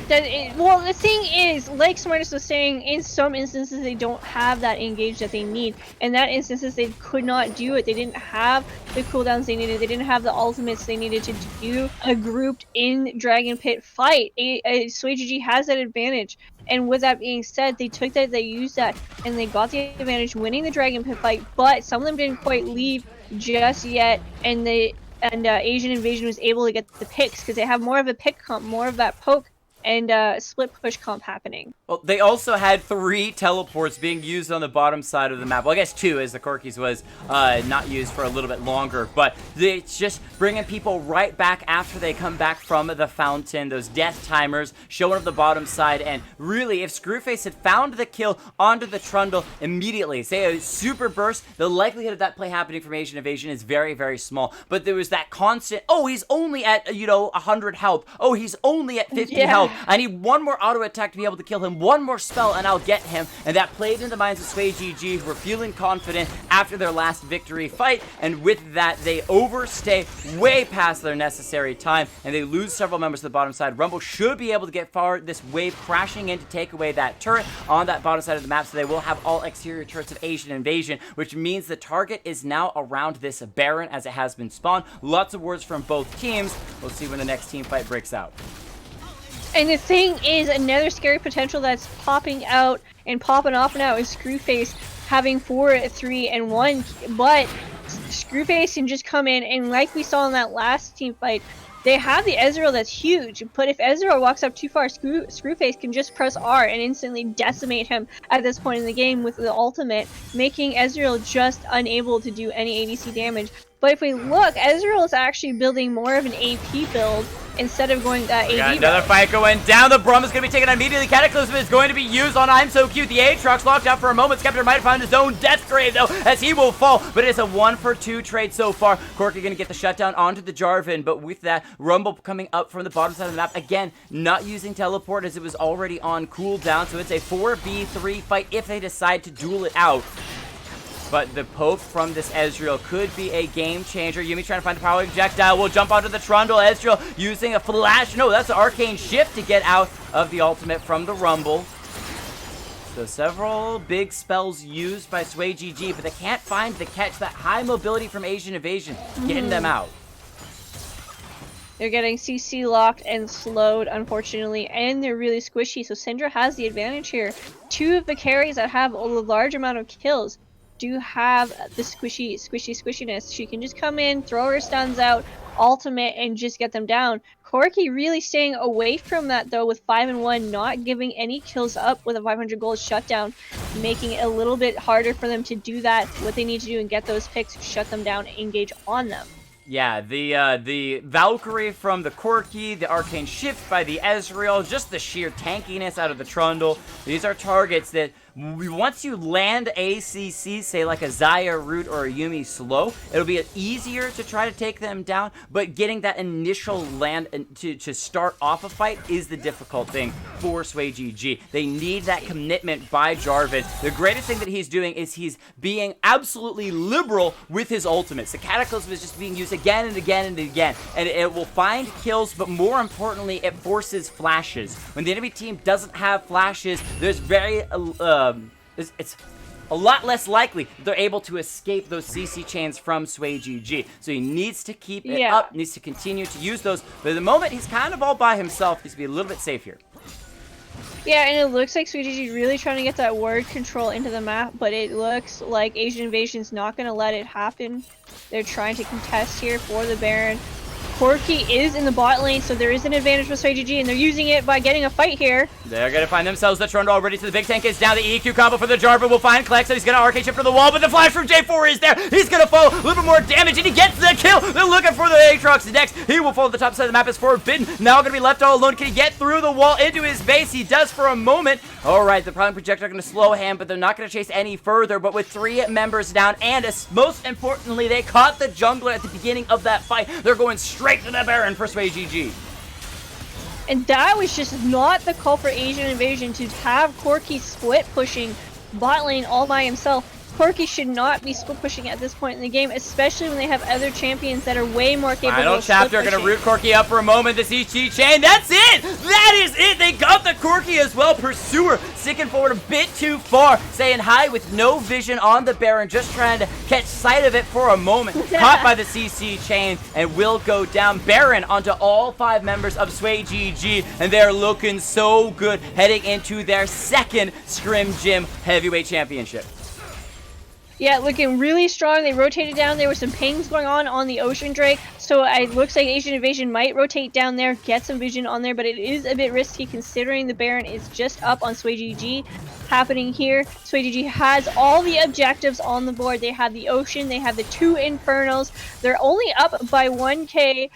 well, the thing is, like Smartest was saying, in some instances they don't have that engage that they need. In that instances, they could not do it. They didn't have the cooldowns they needed. They didn't have the ultimates they needed to do a grouped in Dragon Pit fight. SwayGG has that advantage. And with that being said, they took that, they used that, and they got the advantage winning the Dragon Pit fight, but some of them didn't quite leave just yet, and Asian Invasion was able to get the picks because they have more of a pick comp, more of that poke and split push comp happening. Well, they also had 3 teleports being used on the bottom side of the map. Well, I guess 2, as the Corky's was not used for a little bit longer. But it's just bringing people right back after they come back from the fountain. Those death timers showing up the bottom side. And really, if Screwface had found the kill onto the Trundle immediately, say a super burst, the likelihood of that play happening from Asian Invasion is very, very small. But there was that constant, oh, he's only at, 100 health. Oh, he's only at 50 health. I need one more auto attack to be able to kill him, one more spell, and I'll get him. And that played in the minds of SwayGG, who were feeling confident after their last victory fight. And with that, they overstay way past their necessary time, and they lose several members of the bottom side. Rumble should be able to get far this wave crashing in to take away that turret on that bottom side of the map, so they will have all exterior turrets of Asian Invasion, which means the target is now around this Baron as it has been spawned. Lots of words from both teams. We'll see when the next team fight breaks out. And the thing is, another scary potential that's popping out and popping off now is Screwface having 4, 3, and 1. But Screwface can just come in, and like we saw in that last team fight, they have the Ezreal that's huge. But if Ezreal walks up too far, Screwface can just press R and instantly decimate him at this point in the game with the ultimate, making Ezreal just unable to do any ADC damage. But if we look, Ezreal is actually building more of an AP build instead of going that AD build. Another fight going down. The Brum is going to be taken immediately. Cataclysm is going to be used on Imso. The Aatrox locked out for a moment. Skeptor might have found his own death grave, though, as he will fall. But it's a 1-for-2 trade so far. Corky going to get the shutdown onto the Jarvan. But with that, Rumble coming up from the bottom side of the map. Again, not using teleport as it was already on cooldown. So it's a 4v3 fight if they decide to duel it out. But the poke from this Ezreal could be a game changer. Yuumi trying to find the power projectile. Will jump onto the Trundle. Ezreal using a flash. No, that's an arcane shift to get out of the ultimate from the Rumble. So several big spells used by SwayGG, but they can't find the catch. That high mobility from Asian Invasion getting them out. They're getting CC locked and slowed, unfortunately, and they're really squishy. So Syndra has the advantage here. 2 of the carries that have a large amount of kills do have the squishiness. She can just come in, throw her stuns out, ultimate, and just get them down. Corky really staying away from that, though, with 5 and 1, not giving any kills up with a 500 gold shutdown, making it a little bit harder for them to do that, what they need to do and get those picks, shut them down, engage on them. Yeah, the Valkyrie from the Corky, the Arcane Shift by the Ezreal, just the sheer tankiness out of the Trundle. These are targets that once you land ACC, say like a Xayah Root or a Yuumi slow, it'll be easier to try to take them down, but getting that initial land to start off a fight is the difficult thing for SwayGG. They need that commitment by Jarvan. The greatest thing that he's doing is he's being absolutely liberal with his ultimates. The Cataclysm is just being used again and again and again, and it will find kills, but more importantly, it forces flashes. When the enemy team doesn't have flashes, there's it's a lot less likely that they're able to escape those CC chains from SwayGG. So he needs to keep it up, needs to continue to use those. But at the moment, he's kind of all by himself. Needs to be a little bit safe here. Yeah, and it looks like SwayGG is really trying to get that ward control into the map, but it looks like Asian Invasion's not going to let it happen. They're trying to contest here for the Baron. Corki is in the bot lane, so there is an advantage for SwayGG, and they're using it by getting a fight here. They're going to find themselves the Trundle already to the big tank is down. The EQ combo for the Jarvan will find Klex, so he's going to arcade shift for the wall, but the flash from J4 is there. He's going to fall, a little bit more damage, and he gets the kill. They're looking for the Aatrox next. He will fall to the top side of the map as Forbidden. Now going to be left all alone. Can he get through the wall into his base? He does for a moment. All right, the Prime Projector are going to slow him, but they're not going to chase any further. But with 3 members down, and most importantly, they caught the jungler at the beginning of that fight. They're going straight to the Baron for SwayGG. And that was just not the call for Asian Invasion to have Corki split pushing bot lane all by himself. Corki should not be split pushing at this point in the game, especially when they have other champions that are way more capable Final of split chapter, pushing. gonna root Corki up for a moment. The CC chain, that's it! That is it! They got the Corki as well. Pursuer sticking forward a bit too far, staying high with no vision on the Baron, just trying to catch sight of it for a moment. Caught by the CC chain and will go down. Baron onto all 5 members of SwayGG, and they're looking so good heading into their second Scrim Gym Heavyweight Championship. Yeah, looking really strong. They rotated down. There were some pings going on the Ocean Drake, so it looks like Asian Invasion might rotate down there, get some vision on there, but it is a bit risky considering the Baron is just up on SwayGG. Happening here, SwayGG has all the objectives on the board. They have the Ocean, they have the 2 Infernos. They're only up by 1k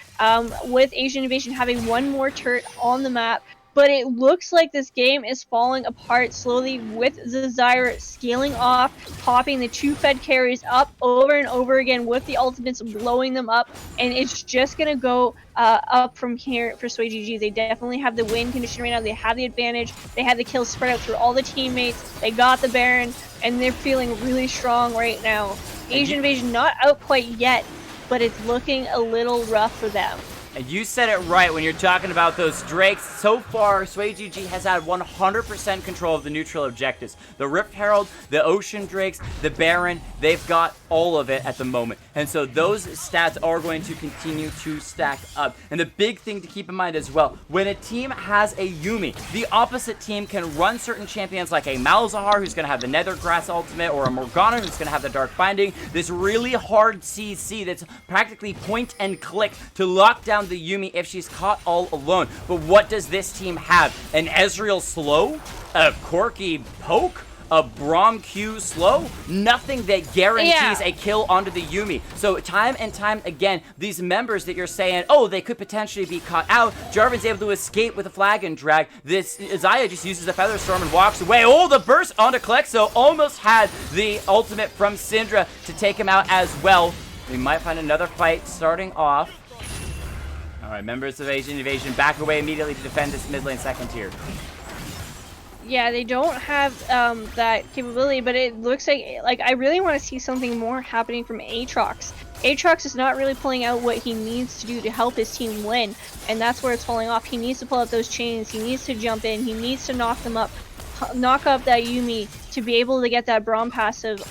with Asian Invasion having 1 more turret on the map. But it looks like this game is falling apart slowly with Desire scaling off, popping the 2 Fed carries up over and over again with the ultimates blowing them up, and it's just going to go up from here for SwayGG. They definitely have the win condition right now. They have the advantage. They have the kills spread out through all the teammates. They got the Baron, and they're feeling really strong right now. Asian Invasion not out quite yet, but it's looking a little rough for them. And you said it right when you're talking about those Drakes. So far, SwayGG has had 100% control of the neutral objectives. The Rift Herald, the Ocean Drakes, the Baron, they've got all of it at the moment. And so those stats are going to continue to stack up. And the big thing to keep in mind as well, when a team has a Yuumi, the opposite team can run certain champions like a Malzahar, who's going to have the Nethergrass ultimate, or a Morgana, who's going to have the Dark Binding. This really hard CC that's practically point and click to lock down the Yuumi if she's caught all alone. But what does this team have? An Ezreal slow? A Corki poke? A Braum Q slow? Nothing that guarantees a kill onto the Yuumi. So time and time again, these members that you're saying, oh, they could potentially be caught out, Jarvan's able to escape with a flag and drag. This Isaiah just uses a Feather Storm and walks away. Oh, the burst onto Klexo almost had the ultimate from Syndra to take him out as well. We might find another fight starting off. Alright, members of Asian Invasion back away immediately to defend this mid lane second tier. Yeah, they don't have that capability, but it looks like I really want to see something more happening from Aatrox. Aatrox is not really pulling out what he needs to do to help his team win, and that's where it's falling off. He needs to pull out those chains, he needs to jump in, he needs to knock them up, knock up that Yuumi to be able to get that Braum passive.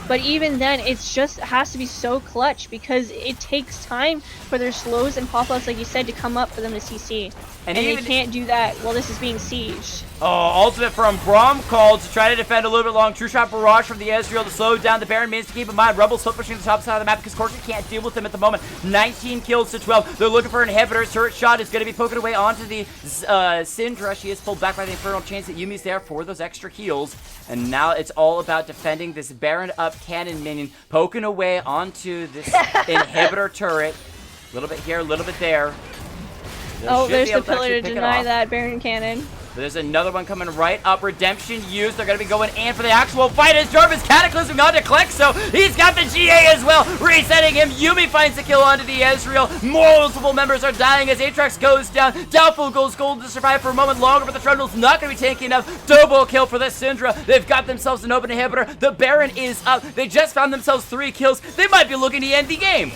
But even then, it's just has to be so clutch because it takes time for their slows and pop-ups, like you said, to come up for them to CC. And they can't do that while this is being sieged. Oh, ultimate from Braum called to try to defend a little bit long. True shot barrage from the Ezreal to slow down the Baron means to keep in mind. Rebels still pushing the top side of the map because Corki can't deal with them at the moment. 19 kills to 12. They're looking for inhibitors. Turret shot is going to be poking away onto the Syndra. She is pulled back by the Infernal Chains that Yumi's there for those extra heals. And now it's all about defending this Baron up cannon minion, poking away onto this inhibitor turret. A little bit here, a little bit there. There's the pillar to deny that Baron cannon. There's another one coming right up. Redemption used. They're going to be going in for the actual fight as Jarvan's cataclysming onto Klexo. He's got the GA as well. Resetting him. Yuumi finds the kill onto the Ezreal. Multiple members are dying as Aatrox goes down. Doubtful goes gold to survive for a moment longer, but the Trundle's not going to be taking enough. Double kill for the Syndra. They've got themselves an open inhibitor. The Baron is up. They just found themselves 3 kills. They might be looking to end the game.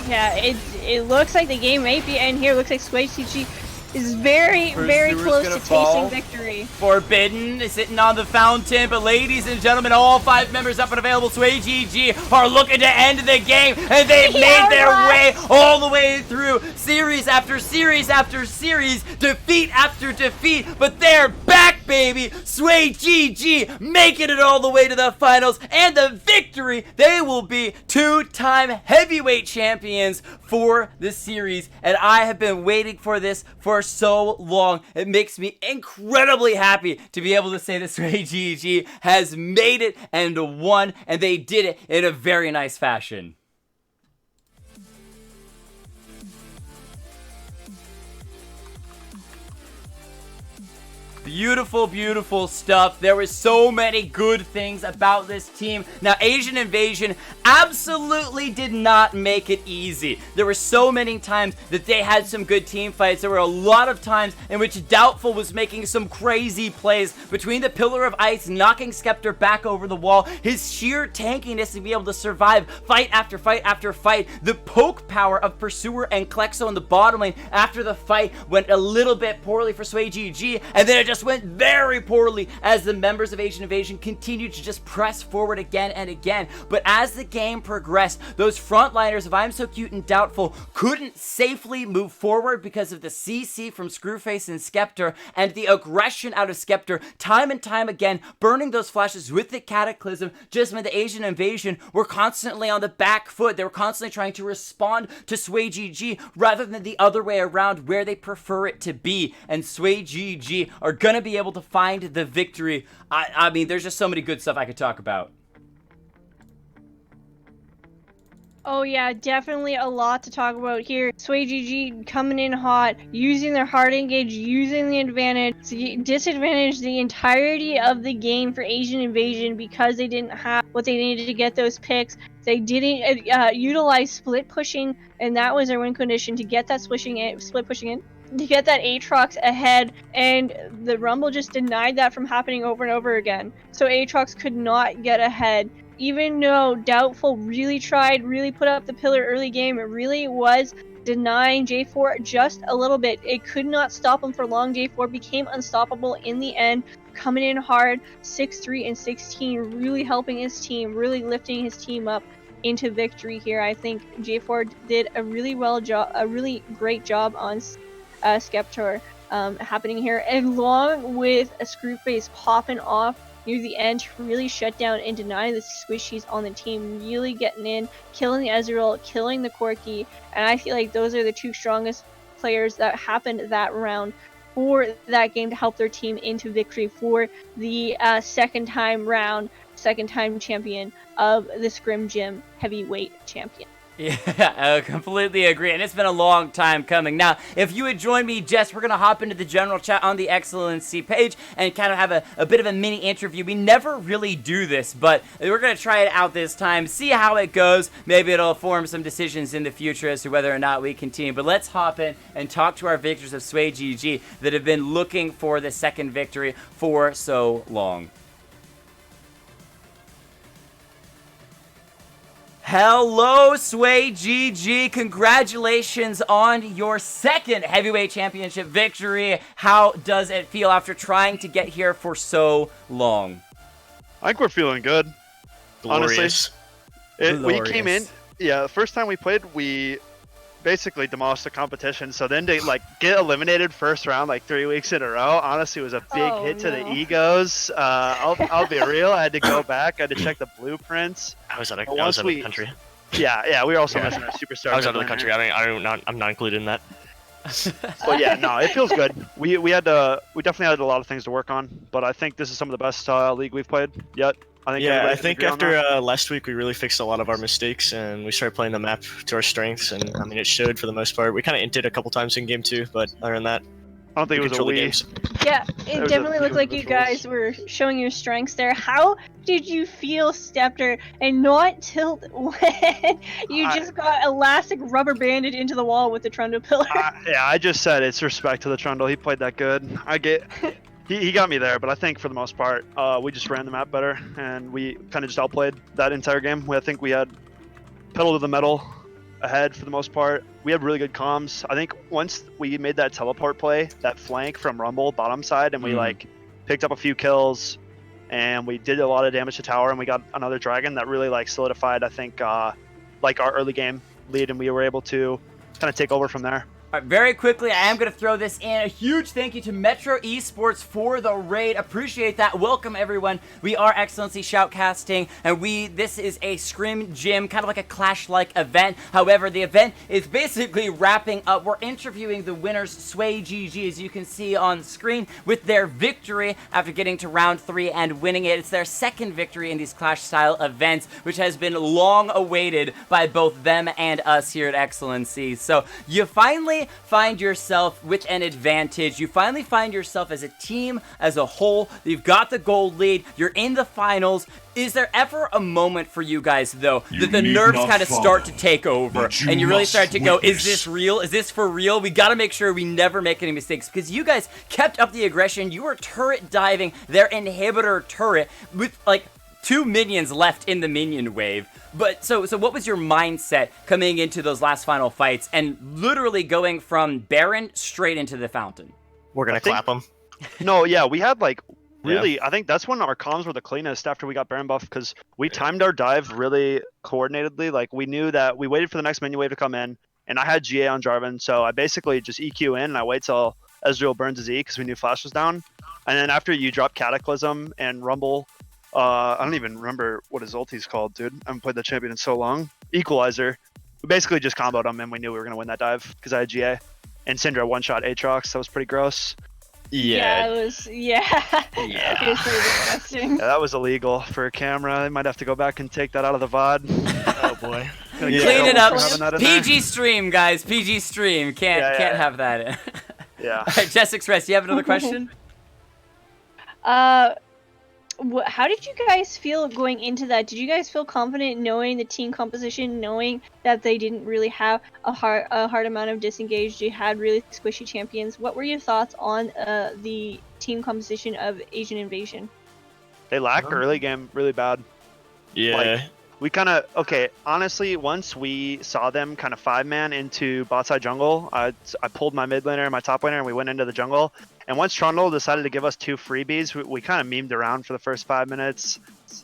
Yeah, it looks like the game might be end here. Looks like SwayGG is very close to tasting victory. Forbidden is sitting on the fountain, but ladies and gentlemen, all 5 members up and available. SwayGG are looking to end the game, and they've made their way all the way through series after series after series, defeat after defeat, but they're back back, baby. SwayGG making it all the way to the finals, and the victory. They will be 2-time heavyweight champions for the series, and I have been waiting for this for so long. It makes me incredibly happy to be able to say that SwayGG has made it and won, and they did it in a very nice fashion. Beautiful, beautiful stuff. There were so many good things about this team. Now, Asian Invasion absolutely did not make it easy. There were so many times that they had some good team fights. There were a lot of times in which Doubtful was making some crazy plays between the Pillar of Ice, knocking Skeptor back over the wall, his sheer tankiness to be able to survive fight after fight after fight, the poke power of Pursuer and Klexo in the bottom lane after the fight went a little bit poorly for SwayGG, and then it just went very poorly as the members of Asian Invasion continued to just press forward again and again. But as the game progressed, those frontliners of I'm So Cute and Doubtful couldn't safely move forward because of the CC from Screwface and Skeptor, and the aggression out of Skeptor time and time again, burning those flashes with the Cataclysm just meant the Asian Invasion were constantly on the back foot. They were constantly trying to respond to SwayGG rather than the other way around where they prefer it to be, and SwayGG are gonna be able to find the victory. I mean, there's just so many good stuff I could talk about. Oh yeah, definitely a lot to talk about here. SwayGG coming in hot, using their hard engage, using the advantage to disadvantage the entirety of the game for Asian Invasion because they didn't have what they needed to get those picks. They didn't utilize split pushing, and that was their win condition to get that split pushing in. To get that Aatrox ahead, and the Rumble just denied that from happening over and over again. So Aatrox could not get ahead. Even though Doubtful really tried, really put up the pillar early game, it really was denying J4 just a little bit. It could not stop him for long. J4 became unstoppable in the end, coming in hard, 6-3 and 16, really helping his team, really lifting his team up into victory here. I think J4 did a really great job on Skeptor happening here, along with a Screwface popping off near the end to really shut down and deny the squishies on the team, really getting in, killing the Ezreal, killing the Corki, and I feel like those are the two strongest players that happened that round for that game to help their team into victory for the second time champion of the Scrim Gym heavyweight champion. Yeah, I completely agree, and it's been a long time coming. Now, if you would join me, Jess, we're going to hop into the general chat on the XLNC page and kind of have a bit of a mini interview. We never really do this, but we're going to try it out this time, see how it goes. Maybe it'll form some decisions in the future as to whether or not we continue. But let's hop in and talk to our victors of SwayGG that have been looking for the second victory for so long. Hello, SwayGG. Congratulations on your second heavyweight championship victory. How does it feel after trying to get here for so long? I think we're feeling good. Glorious. Honestly, we came in. Yeah, the first time we played, we basically demolished the competition. So then to get eliminated first round 3 weeks in a row, honestly, was a big hit to the egos. I'll be real. I had to go back. I had to check the blueprints. I was out of the country. Yeah, we were also missing our superstar. I was out of the country. I'm not included in that. But yeah, no, it feels good. We definitely had a lot of things to work on, but I think this is some of the best league we've played yet. I think after last week we really fixed a lot of our mistakes and we started playing the map to our strengths, and I mean it showed for the most part. We kind of inted a couple times in game 2, but other than that, I don't think it was a games. Yeah, it definitely looked like you guys were showing your strengths there. How did you feel, Skeptor, and not tilt when you just got elastic rubber banded into the wall with the Trundle pillar? Yeah, I just said it's respect to the Trundle. He played that good. He got me there, but I think for the most part, we just ran the map better, and we kind of just outplayed that entire game. I think we had pedal to the metal ahead for the most part. We had really good comms. I think once we made that teleport play, that flank from Rumble bottom side, and we picked up a few kills, and we did a lot of damage to tower, and we got another dragon that really solidified, I think, our early game lead, and we were able to kind of take over from there. Alright, very quickly, I am going to throw this in. A huge thank you to Metro Esports for the raid. Appreciate that. Welcome, everyone. We are XLNC Shoutcasting, and this is a Scrim Gym, kind of like a Clash-like event. However, the event is basically wrapping up. We're interviewing the winners, SwayGG, as you can see on screen, with their victory after getting to round 3 and winning it. It's their second victory in these Clash-style events, which has been long awaited by both them and us here at XLNC. So, you finally find yourself with an advantage. You finally find yourself as a team, as a whole. You've got the gold lead. You're in the finals. Is there ever a moment for you guys, though, that the nerves kind of start to take over and you really start to go, is this real? Is this for real? We got to make sure we never make any mistakes, because you guys kept up the aggression. You were turret diving their inhibitor turret with like 2 minions left in the minion wave. But so what was your mindset coming into those last final fights and literally going from Baron straight into the fountain? We're gonna clap them. No, yeah, we had like really. I think that's when our comms were the cleanest after we got Baron buff, because we timed our dive really coordinatedly. Like we knew that we waited for the next minion wave to come in, and I had GA on Jarvan, so I basically just EQ in and I wait till Ezreal burns his E because we knew Flash was down, and then after you drop Cataclysm and Rumble. I don't even remember what his ulti's called, dude. I haven't played that champion in so long. Equalizer. We basically just comboed him and we knew we were going to win that dive because I had GA. And Syndra one-shot Aatrox. That was pretty gross. Yeah, it was, yeah. It was pretty disgusting. Yeah, that was illegal for a camera. They might have to go back and take that out of the VOD. Oh, boy. Clean it up. PG stream, guys. PG stream. Can't have that in. Yeah. All right, Jess Express, do you have another question? How did you guys feel going into that? Did you guys feel confident knowing the team composition, knowing that they didn't really have a hard amount of disengaged? You had really squishy champions. What were your thoughts on the team composition of Asian Invasion? They lack early game really bad. Yeah. Like, we kind of, okay, honestly, once we saw them kind of 5-man into bot side jungle, I pulled my mid laner and my top laner and we went into the jungle. And once Trundle decided to give us 2 freebies, we kind of memed around for the first 5 minutes.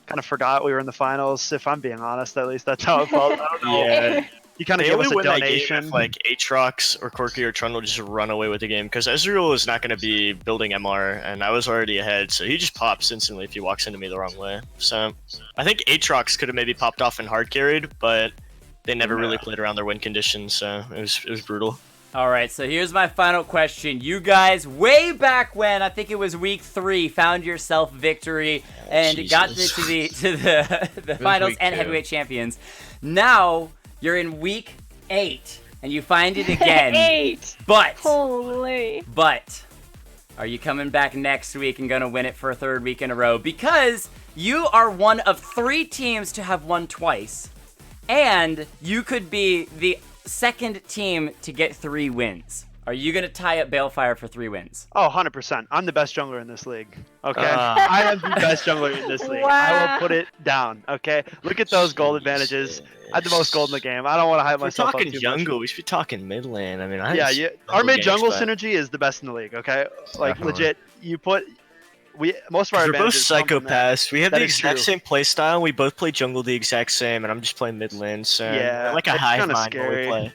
Kind of forgot we were in the finals, if I'm being honest. At least that's how it felt. I don't know. Yeah. You kind of give us a donation. If, like Aatrox or Corki or Trundle just run away with the game, because Ezreal is not going to be building MR, and I was already ahead, so he just pops instantly if he walks into me the wrong way. So I think Aatrox could have maybe popped off and hard carried, but they never really played around their win conditions, so it was brutal. All right, so here's my final question. You guys, way back when, I think it was week 3, found yourself victory and got to the finals and heavyweight champions. Now you're in week 8 and you find it again. 8. But holy. But are you coming back next week and gonna win it for a 3rd week in a row? Because you are one of 3 teams to have won twice, and you could be the 2nd team to get 3 wins. Are you going to tie up Balefire for 3 wins? Oh, 100%. I'm the best jungler in this league. Okay? I am the best jungler in this league. Wow. I will put it down. Okay? Look at those gold advantages. I had the most gold in the game. I don't want to hype myself up too much. We're talking jungle. We should be talking mid lane. I mean, our mid jungle synergy is the best in the league. Okay? Like, legit, you put... most of our we're both psychopaths. We have the exact true. same play style. We both play jungle the exact same, and I'm just playing mid lane. So yeah, like a hive mind when we play.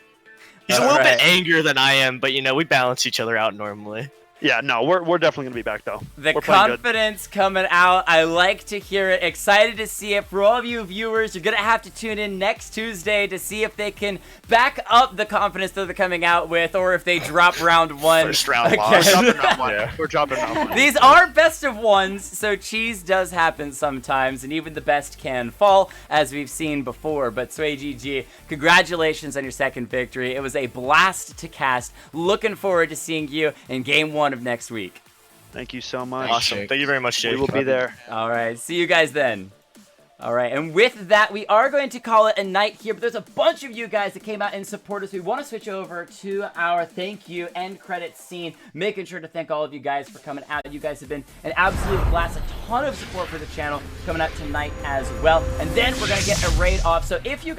He's a All little right. bit angrier than I am, but you know we balance each other out normally. Yeah, no, we're definitely gonna be back though. The confidence coming out. I like to hear it. Excited to see it. For all of you viewers, you're gonna have to tune in next Tuesday to see if they can back up the confidence that they're coming out with, or if they drop round 1. First round again. loss. We're dropping round 1. These are best of ones, so cheese does happen sometimes, and even the best can fall, as we've seen before. But SwayGG, congratulations on your 2nd victory. It was a blast to cast. Looking forward to seeing you in Game 1 of next week. Thank you so much. Awesome. Thank you very much, Jake. We will be there. All right. See you guys then. All right. And with that, we are going to call it a night here. But there's a bunch of you guys that came out and support us. We want to switch over to our thank you end credit scene. Making sure to thank all of you guys for coming out. You guys have been an absolute blast. A ton of support for the channel coming out tonight as well. And then we're going to get a raid off. So if you